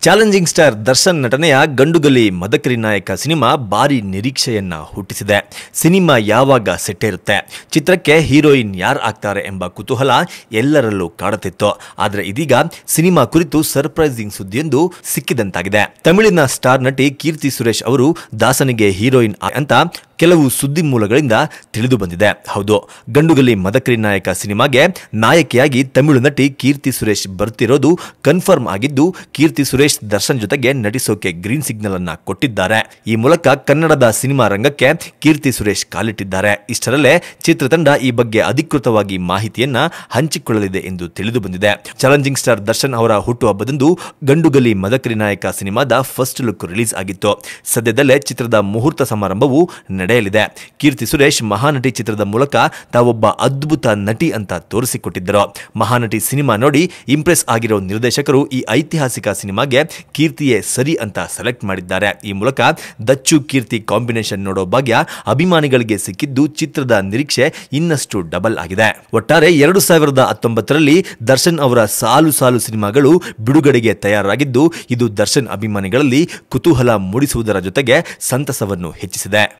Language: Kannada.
ಚಾಲೆಂಜಿಂಗ್ ಸ್ಟಾರ್ ದರ್ಶನ್ ನಟನೆಯ ಗಂಡುಗಲಿ ಮದಕರಿ ನಾಯಕ ಸಿನಿಮಾ ಭಾರಿ ನಿರೀಕ್ಷೆಯನ್ನ ಹುಟ್ಟಿಸಿದೆ. ಸಿನಿಮಾ ಯಾವಾಗ ಸೆಟ್ಟೇರುತ್ತೆ, ಚಿತ್ರಕ್ಕೆ ಹೀರೋಯಿನ್ ಯಾರು ಆಗ್ತಾರೆ ಎಂಬ ಕುತೂಹಲ ಎಲ್ಲರಲ್ಲೂ ಕಾಡುತ್ತಿತ್ತು. ಆದರೆ ಇದೀಗ ಸಿನಿಮಾ ಕುರಿತು ಸರ್ಪ್ರೈಸಿಂಗ್ ಸುದ್ದಿಯೊಂದು ಸಿಕ್ಕಿದಂತಾಗಿದೆ. ತಮಿಳಿನ ಸ್ಟಾರ್ ನಟಿ ಕೀರ್ತಿ ಸುರೇಶ್ ಅವರು ದಾಸನಿಗೆ ಹೀರೋಯಿನ್ ಅಂತ ಕೆಲವು ಸುದ್ದಿ ಮೂಲಗಳಿಂದ ತಿಳಿದು ಬಂದಿದೆ. ಹೌದು, ಗಂಡುಗಲಿ ಮದಕರಿ ನಾಯಕ ಸಿನಿಮಾಗೆ ನಾಯಕಿಯಾಗಿ ತಮಿಳು ನಟಿ ಕೀರ್ತಿ ಸುರೇಶ್ ಬರ್ತಿರೋದು ಕನ್ಫರ್ಮ್ ಆಗಿದ್ದು, ಕೀರ್ತಿ ಸುರೇಶ್ ದರ್ಶನ್ ಜೊತೆಗೆ ನಟಿಸೋಕೆ ಗ್ರೀನ್ ಸಿಗ್ನಲ್ ಅನ್ನ ಕೊಟ್ಟಿದ್ದಾರೆ. ಈ ಮೂಲಕ ಕನ್ನಡದ ಸಿನಿಮಾ ರಂಗಕ್ಕೆ ಕೀರ್ತಿ ಸುರೇಶ್ ಕಾಲಿಟ್ಟಿದ್ದಾರೆ. ಇಷ್ಟರಲ್ಲೇ ಚಿತ್ರತಂಡ ಈ ಬಗ್ಗೆ ಅಧಿಕೃತವಾಗಿ ಮಾಹಿತಿಯನ್ನ ಹಂಚಿಕೊಳ್ಳಲಿದೆ ಎಂದು ತಿಳಿದು ಬಂದಿದೆ. ಚಾಲೆಂಜಿಂಗ್ ಸ್ಟಾರ್ ದರ್ಶನ್ ಅವರ ಹುಟ್ಟುಹಬ್ಬದಂದು ಗಂಡುಗಲಿ ಮದಕರಿ ನಾಯಕ ಸಿನಿಮಾದ ಫಸ್ಟ್ ಲುಕ್ ರಿಲೀಸ್ ಆಗಿತ್ತು. ಸದ್ಯದಲ್ಲೇ ಚಿತ್ರದ ಮುಹೂರ್ತ ಸಮಾರಂಭವು ನಡೆಯಲಿದೆ. ಕೀರ್ತಿ ಸುರೇಶ್ ಮಹಾನಟಿ ಚಿತ್ರದ ಮೂಲಕ ತಾವೊಬ್ಬ ಅದ್ಭುತ ನಟಿ ಅಂತ ತೋರಿಸಿಕೊಟ್ಟಿದ್ದರು. ಮಹಾನಟಿ ಸಿನಿಮಾ ನೋಡಿ ಇಂಪ್ರೆಸ್ ಆಗಿರೋ ನಿರ್ದೇಶಕರು ಈ ಐತಿಹಾಸಿಕ ಸಿನಿಮಾಗೆ ಕೀರ್ತಿಯೇ ಸರಿ ಅಂತ ಸೆಲೆಕ್ಟ್ ಮಾಡಿದ್ದಾರೆ. ಈ ಮೂಲಕ ದಚ್ಚು ಕೀರ್ತಿ ಕಾಂಬಿನೇಷನ್ ನೋಡೋ ಭಾಗ್ಯ ಅಭಿಮಾನಿಗಳಿಗೆ ಸಿಕ್ಕಿದ್ದು ಚಿತ್ರದ ನಿರೀಕ್ಷೆ ಇನ್ನಷ್ಟು ಡಬಲ್ ಆಗಿದೆ. ಒಟ್ಟಾರೆ 2019ರಲ್ಲಿ ದರ್ಶನ್ ಅವರ ಸಾಲು ಸಿನಿಮಾಗಳು ಬಿಡುಗಡೆಗೆ ತಯಾರಾಗಿದ್ದು, ಇದು ದರ್ಶನ್ ಅಭಿಮಾನಿಗಳಲ್ಲಿ ಕುತೂಹಲ ಮೂಡಿಸುವುದರ ಜೊತೆಗೆ ಸಂತಸವನ್ನು ಹೆಚ್ಚಿಸಿದೆ.